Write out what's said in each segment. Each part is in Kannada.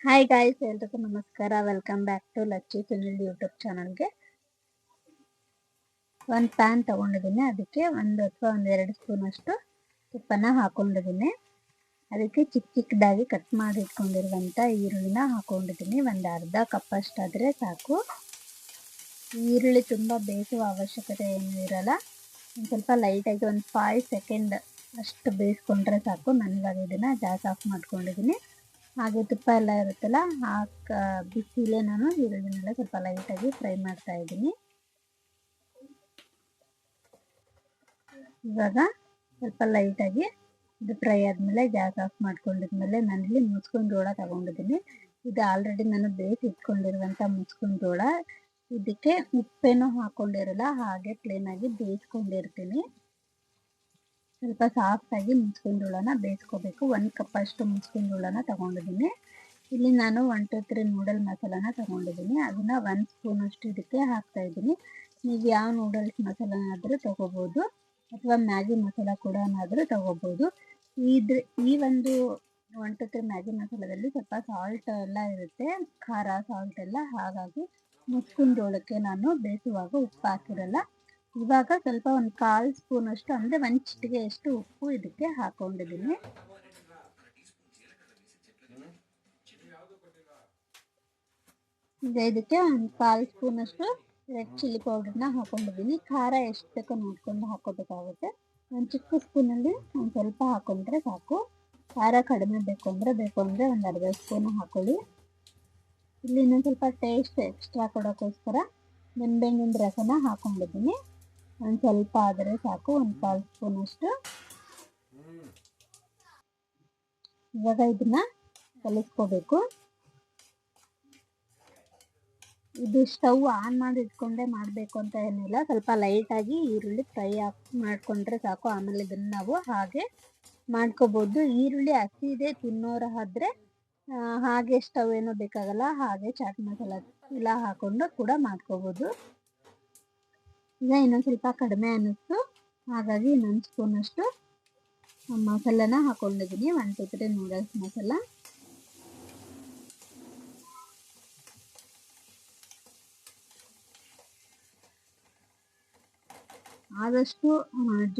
ಹಾಯ್ ಗಾಯ್ಸ್, ಎಲ್ರಿಗೂ ನಮಸ್ಕಾರ. Welcome back to Lacchi Sunil YouTube ಚಾನಲ್ಗೆ. ಒಂದು ಪ್ಯಾನ್ ತಗೊಂಡಿದ್ದೀನಿ. ಅದಕ್ಕೆ ಒಂದೆರಡು ಸ್ಪೂನ್ ಅಷ್ಟು ತುಪ್ಪನ ಹಾಕೊಂಡಿದ್ದೀನಿ. ಅದಕ್ಕೆ ಚಿಕ್ಕದಾಗಿ ಕಟ್ ಮಾಡಿ ಇಟ್ಕೊಂಡಿರುವಂಥ ಈರುಳ್ಳಿನ ಹಾಕೊಂಡಿದ್ದೀನಿ. ಒಂದು ಅರ್ಧ ಕಪ್ ಅಷ್ಟಾದರೆ ಸಾಕು. ಈರುಳ್ಳಿ ತುಂಬ ಬೇಯಿಸುವ ಅವಶ್ಯಕತೆ ಏನೂ ಇರಲ್ಲ. ಒಂದು ಸ್ವಲ್ಪ ಲೈಟಾಗಿ ಒಂದು 5 ಸೆಕೆಂಡ್ ಅಷ್ಟು ಬೇಯಿಸ್ಕೊಂಡ್ರೆ ಸಾಕು. ನನಗಾಗಿ ಇದನ್ನು ಗ್ಯಾಸ್ ಆಫ್ ಮಾಡ್ಕೊಂಡಿದ್ದೀನಿ. ಹಾಗೆ ತುಪ್ಪ ಎಲ್ಲ ಇರುತ್ತಲ್ಲ, ಬಿಸಿಲೇ ನಾನು ಈರುಳ್ಳಿನೆಲ್ಲ ಸ್ವಲ್ಪ ಲೈಟಾಗಿ ಫ್ರೈ ಮಾಡ್ತಾ ಇದ್ದೀನಿ. ಇವಾಗ ಸ್ವಲ್ಪ ಲೈಟಾಗಿ ಇದು ಫ್ರೈ ಆದಮೇಲೆ ಗ್ಯಾಸ್ ಆಫ್ ಮಾಡ್ಕೊಂಡಿದ್ಮೇಲೆ ನಾನಿಲ್ಲಿ ಮುಸ್ಕಿನ ಜೋಳ ತಗೊಂಡಿದ್ದೀನಿ. ಇದು ಆಲ್ರೆಡಿ ನಾನು ಬೇಯಿಸಿ ಇಟ್ಕೊಂಡಿರುವಂಥ ಮುಸ್ಕಿನ ಜೋಳ. ಇದಕ್ಕೆ ಉಪ್ಪೇನೂ ಹಾಕೊಂಡಿರಲ್ಲ, ಹಾಗೆ ಪ್ಲೇನಾಗಿ ಬೇಯಿಸ್ಕೊಂಡಿರ್ತೀನಿ. ಸ್ವಲ್ಪ ಸಾಫ್ಟಾಗಿ ಮುಸ್ಕಿನ ಜೋಳನ ಬೇಯಿಸ್ಕೋಬೇಕು. 1 ಕಪ್ ಅಷ್ಟು ಮುಸ್ಕಿನ ಜೋಳನ ತಗೊಂಡಿದ್ದೀನಿ. ಇಲ್ಲಿ ನಾನು 1, 2, 3 ನೂಡಲ್ ಮಸಾಲಾನ ತಗೊಂಡಿದ್ದೀನಿ. ಅದನ್ನು 1 ಸ್ಪೂನ್ ಅಷ್ಟು ಇದಕ್ಕೆ ಹಾಕ್ತಾ ಇದ್ದೀನಿ. ನೀವು ಯಾವ ನೂಡಲ್ಸ್ ಮಸಾಲನಾದರೂ ತಗೋಬೋದು, ಅಥವಾ ಮ್ಯಾಗಿ ಮಸಾಲ ಕೂಡ ತಗೋಬೋದು. ಈ ಒಂದು 1, 2, 3 ಮ್ಯಾಗಿ ಮಸಾಲದಲ್ಲಿ ಸ್ವಲ್ಪ ಸಾಲ್ಟ್ ಎಲ್ಲ ಇರುತ್ತೆ, ಖಾರ ಸಾಲ್ಟ್ ಎಲ್ಲ. ಹಾಗಾಗಿ ಮುಸ್ಕಿನ ಜೋಳಕ್ಕೆ ನಾನು ಬೇಯಿಸುವಾಗ ಉಪ್ಪು ಹಾಕಿರಲ್ಲ. ಇವಾಗ ಸ್ವಲ್ಪ ಒಂದು 1/4 ಸ್ಪೂನ್ ಅಷ್ಟು, ಅಂದರೆ 1 ಚಿಟಿಕೆಯಷ್ಟು ಉಪ್ಪು ಇದಕ್ಕೆ ಹಾಕೊಂಡಿದ್ದೀನಿ. ಈಗ ಇದಕ್ಕೆ ಒಂದು 1/4 ಸ್ಪೂನ್ ಅಷ್ಟು ರೆಡ್ ಚಿಲ್ಲಿ ಪೌಡರ್ನ ಹಾಕೊಂಡಿದ್ದೀನಿ. ಖಾರ ಎಷ್ಟು ಬೇಕೋ ನೋಡ್ಕೊಂಡು ಹಾಕೋಬೇಕಾಗುತ್ತೆ. ಒಂದು ಚಿಕ್ಕ ಸ್ಪೂನಲ್ಲಿ ಒಂದು ಸ್ವಲ್ಪ ಹಾಕೊಂಡ್ರೆ ಸಾಕು. ಖಾರ ಕಡಿಮೆ ಬೇಕು ಅಂದರೆ ಒಂದು ಅರ್ಧ ಸ್ಪೂನ್ ಹಾಕೊಳ್ಳಿ. ಇಲ್ಲಿ ಇನ್ನೊಂದು ಸ್ವಲ್ಪ ಟೇಸ್ಟ್ ಎಕ್ಸ್ಟ್ರಾ ಕೊಡೋಕ್ಕೋಸ್ಕರ ನಿಂಬೆಹಣ್ಣಿನ ರಸನ ಹಾಕೊಂಡಿದ್ದೀನಿ. ಒಂದು ಸ್ವಲ್ಪ ಆದರೆ ಸಾಕು, ಒಂದು 1/4 ಸ್ಪೂನ್ ಅಷ್ಟು. ಇವಾಗ ಇದನ್ನ ಕಲಿಸ್ಕೋಬೇಕು. ಇದು ಸ್ಟವ್ ಆನ್ ಮಾಡಿ ಇಟ್ಕೊಂಡೇ ಮಾಡಬೇಕು ಅಂತ ಏನಿಲ್ಲ. ಸ್ವಲ್ಪ ಲೈಟಾಗಿ ಈರುಳ್ಳಿ ಫ್ರೈ ಮಾಡಿಕೊಂಡ್ರೆ ಸಾಕು. ಆಮೇಲೆ ಇದನ್ನು ನಾವು ಹಾಗೆ ಮಾಡ್ಕೋಬೋದು. ಈರುಳ್ಳಿ ಹಸಿ ಇದೆ ತಿನ್ನೋರು ಆದ್ರೆ ಹಾಗೆ ಸ್ಟವ್ ಏನೋ ಬೇಕಾಗಲ್ಲ, ಹಾಗೆ ಚಾಟ್ ಮಸಾಲ ಎಲ್ಲ ಹಾಕೊಂಡು ಕೂಡ ಮಾಡ್ಕೋಬೋದು. ಈಗ ಇನ್ನೊಂದು ಸ್ವಲ್ಪ ಕಡಿಮೆ ಅನ್ನಿಸ್ತು, ಹಾಗಾಗಿ ಇನ್ನೊಂದು ಸ್ಪೂನ್ ಅಷ್ಟು ಮಸಾಲನ ಹಾಕೊಂಡಿದ್ದೀನಿ. 1, 2, 3 ನೂಡಲ್ಸ್ ಮಸಾಲ. ಆದಷ್ಟು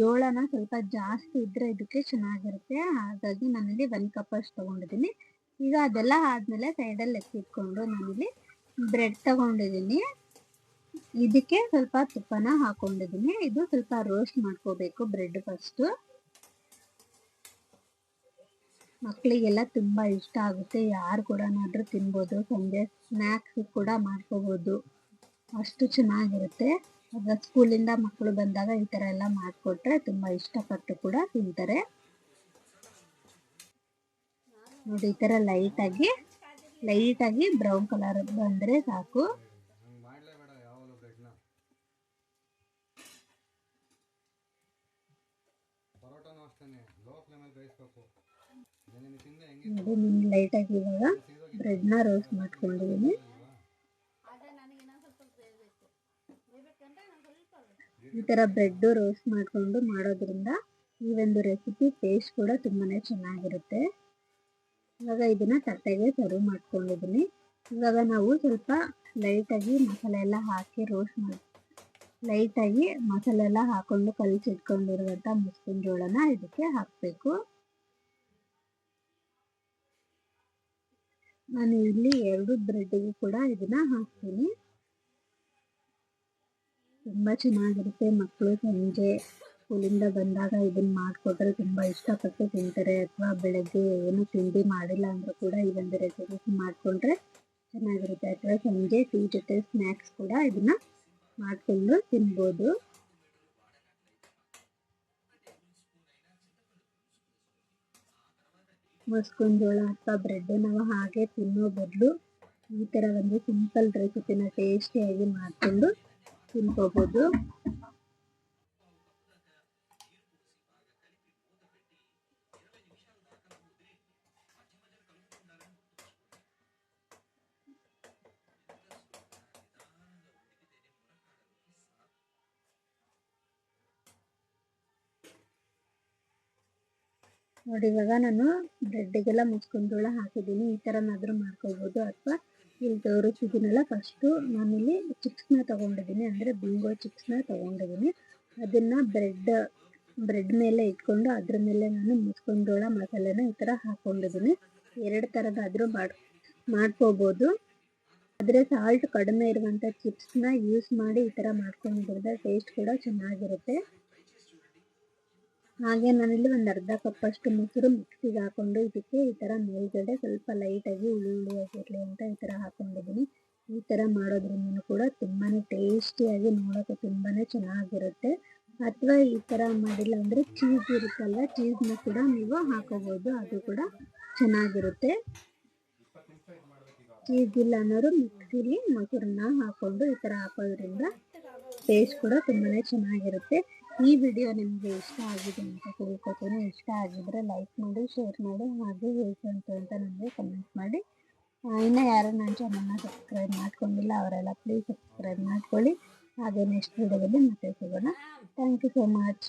ಜೋಳನ ಸ್ವಲ್ಪ ಜಾಸ್ತಿ ಇದ್ರೆ ಇದಕ್ಕೆ ಚೆನ್ನಾಗಿರುತ್ತೆ. ಹಾಗಾಗಿ ನಾನಿಲ್ಲಿ 1 ಕಪ್ ಅಷ್ಟು ತಗೊಂಡಿದ್ದೀನಿ. ಈಗ ಅದೆಲ್ಲ ಆದಮೇಲೆ ಸೈಡಲ್ಲಿ ಎತ್ತಿಟ್ಕೊಂಡು ನಾನಿಲ್ಲಿ ಬ್ರೆಡ್ ತಗೊಂಡಿದ್ದೀನಿ. ಇದಕ್ಕೆ ಸ್ವಲ್ಪ ತುಪ್ಪನ ಹಾಕೊಂಡಿದ್ದೀನಿ. ಇದು ಸ್ವಲ್ಪ ರೋಸ್ಟ್ ಮಾಡ್ಕೋಬೇಕು ಬ್ರೆಡ್ ಫಸ್ಟು. ಮಕ್ಕಳಿಗೆಲ್ಲ ತುಂಬ ಇಷ್ಟ ಆಗುತ್ತೆ, ಯಾರು ಕೂಡ ತಿನ್ಬೋದು. ಸಂಜೆ ಸ್ನ್ಯಾಕ್ಸ್ ಕೂಡ ಮಾಡ್ಕೋಬೋದು, ಅಷ್ಟು ಚೆನ್ನಾಗಿರುತ್ತೆ. ಆಗ ಸ್ಕೂಲಿಂದ ಮಕ್ಕಳು ಬಂದಾಗ ಈ ಥರ ಎಲ್ಲ ಮಾಡಿಕೊಟ್ರೆ ತುಂಬ ಇಷ್ಟಪಟ್ಟು ಕೂಡ ತಿಂತಾರೆ. ನೋಡಿ, ಈ ಥರ ಲೈಟಾಗಿ ಬ್ರೌನ್ ಕಲರ್ ಬಂದರೆ ಸಾಕು. ನೋಡಿ, ಲೈಟಾಗಿ ಇವಾಗ ಬ್ರೆಡ್ನ ರೋಸ್ಟ್ ಮಾಡ್ಕೊಂಡಿದ್ದೀನಿ. ಈ ಥರ ಬ್ರೆಡ್ ರೋಸ್ಟ್ ಮಾಡಿಕೊಂಡು ಮಾಡೋದ್ರಿಂದ ಈ ಒಂದು ರೆಸಿಪಿ ಟೇಸ್ಟ್ ಕೂಡ ತುಂಬಾ ಚೆನ್ನಾಗಿರುತ್ತೆ. ಇವಾಗ ಇದನ್ನು ತಟ್ಟೆಗೆ ಸರ್ವ್ ಮಾಡ್ಕೊಂಡಿದ್ದೀನಿ. ಇವಾಗ ನಾವು ಸ್ವಲ್ಪ ಲೈಟಾಗಿ ಮಸಾಲೆ ಎಲ್ಲ ಹಾಕಿ ಲೈಟಾಗಿ ಮಸಾಲೆ ಎಲ್ಲ ಹಾಕೊಂಡು ಕಲಿಸಿಟ್ಕೊಂಡಿರುವಂಥ ಮುಸ್ಕಿನ ಜೋಳನ ಇದಕ್ಕೆ ಹಾಕಬೇಕು. ನಾನು ಇಲ್ಲಿ 2 ಬ್ರೆಡ್ಡಿಗೂ ಕೂಡ ಇದನ್ನ ಹಾಕ್ತೀನಿ. ತುಂಬ ಚೆನ್ನಾಗಿರುತ್ತೆ. ಮಕ್ಕಳು ಸಂಜೆ ಸ್ಕೂಲಿಂದ ಬಂದಾಗ ಇದನ್ನ ಮಾಡಿಕೊಟ್ರೆ ತುಂಬ ಇಷ್ಟಪಟ್ಟು ತಿಂತಾರೆ. ಅಥವಾ ಬೆಳಗ್ಗೆ ಏನು ತಿಂಡಿ ಮಾಡಿಲ್ಲ ಅಂದರೂ ಕೂಡ ಈ ಒಂದು ರೆಸಿಪಿ ಮಾಡಿಕೊಂಡ್ರೆ ಚೆನ್ನಾಗಿರುತ್ತೆ. ಅಥವಾ ಸಂಜೆ ಟೀ ಜೊತೆ ಸ್ನ್ಯಾಕ್ಸ್ ಕೂಡ ಇದನ್ನ ಮಾಡಿಕೊಂಡು ತಿನ್ಬೋದು. ಮುಸ್ಕಿನ ಜೋಳ ಅಥವಾ ಬ್ರೆಡ್ ನಾವು ಹಾಗೆ ತಿನ್ನೋ ಬದಲು ಈ ಥರ ಒಂದು ಸಿಂಪಲ್ ರೆಸಿಪಿನ ಟೇಸ್ಟಿಯಾಗಿ ಮಾಡಿಕೊಂಡು ತಿನ್ಕೋಬೋದು. ನೋಡಿ ಇವಾಗ ನಾನು ಬ್ರೆಡ್ಗೆಲ್ಲ ಮುಸ್ಕಿನ ಜೋಳ ಹಾಕಿದ್ದೀನಿ. ಈ ಥರನಾದರೂ ಮಾಡ್ಕೋಬೋದು, ಅಥವಾ ಇಲ್ಲಿ ತೋರಿಸಿದ್ದೀನಲ್ಲ ಫಸ್ಟು ನಾನಿಲ್ಲಿ ಚಿಪ್ಸ್ನ ತೊಗೊಂಡಿದ್ದೀನಿ, ಅಂದರೆ ಬಿಂಗೋ ಚಿಪ್ಸ್ನ ತೊಗೊಂಡಿದ್ದೀನಿ. ಅದನ್ನು ಬ್ರೆಡ್ ಮೇಲೆ ಇಟ್ಕೊಂಡು ಅದ್ರ ಮೇಲೆ ನಾನು ಮುಸ್ಕಿನ ಜೋಳ ಮಸಾಲೆನ ಈ ಥರ ಹಾಕ್ಕೊಂಡಿದ್ದೀನಿ. 2 ಥರದಾದರೂ ಮಾಡ್ಕೋಬೋದು. ಆದರೆ ಸಾಲ್ಟ್ ಕಡಿಮೆ ಇರುವಂಥ ಚಿಪ್ಸ್ನ ಯೂಸ್ ಮಾಡಿ ಈ ಥರ ಮಾಡ್ಕೊಂಡಿರೋದ್ರಿಂದ ಟೇಸ್ಟ್ ಕೂಡ ಚೆನ್ನಾಗಿರುತ್ತೆ. ಹಾಗೆ ನಾನಿಲ್ಲಿ ಒಂದು ಅರ್ಧ ಕಪ್ಪಷ್ಟು ಮೊಸರು ಮಿಕ್ಸಿಗೆ ಹಾಕ್ಕೊಂಡು ಇದಕ್ಕೆ ಈ ಥರ ಮೇಲ್ಗಡೆ ಸ್ವಲ್ಪ ಲೈಟಾಗಿ ಹುಳಿಯಾಗಿರಲಿ ಅಂತ ಈ ಥರ ಹಾಕ್ಕೊಂಡಿದ್ದೀನಿ. ಈ ಥರ ಮಾಡೋದ್ರಿಂದ ಕೂಡ ತುಂಬಾ ಟೇಸ್ಟಿಯಾಗಿ, ನೋಡೋಕ್ಕೆ ತುಂಬಾ ಚೆನ್ನಾಗಿರುತ್ತೆ. ಅಥವಾ ಈ ಥರ ಮಾಡಿಲ್ಲ ಅಂದರೆ ಚೀಸ್ ಇರುತ್ತಲ್ಲ, ಚೀಸ್ನ ಕೂಡ ನೀವು ಹಾಕೋಬೋದು, ಅದು ಕೂಡ ಚೆನ್ನಾಗಿರುತ್ತೆ. ಚೀಸ್ ಇಲ್ಲ ಅನ್ನೋರು ಮಿಕ್ಸಿಲಿ ಮೊಸರನ್ನ ಹಾಕ್ಕೊಂಡು ಈ ಥರ ಹಾಕೋದ್ರಿಂದ ಟೇಸ್ಟ್ ಕೂಡ ತುಂಬಾ ಚೆನ್ನಾಗಿರುತ್ತೆ. ಈ ವಿಡಿಯೋ ನಿಮಗೆ ಇಷ್ಟ ಆಗಿದೆ ಅಂತ ತಿಳ್ಕೊತೀನಿ. ಇಷ್ಟ ಆಗಿದ್ರೆ ಲೈಕ್ ಮಾಡಿ, ಶೇರ್ ಮಾಡಿ, ಹಾಗೆ ಹೇಗೆ ಅಂತ ನನಗೆ ಕಮೆಂಟ್ ಮಾಡಿ. ಇನ್ನೂ ಯಾರು ನನ್ನ ಚಾನಲ್ನ ಸಬ್ಸ್ಕ್ರೈಬ್ ಮಾಡ್ಕೊಂಡಿಲ್ಲ ಅವರೆಲ್ಲ ಪ್ಲೀಸ್ ಸಬ್ಸ್ಕ್ರೈಬ್ ಮಾಡ್ಕೊಳ್ಳಿ. ಹಾಗೆ ನೆಕ್ಸ್ಟ್ ವಿಡಿಯೋದಲ್ಲಿ ಮತ್ತೆ ಸಿಗೋಣ. Thank you so much.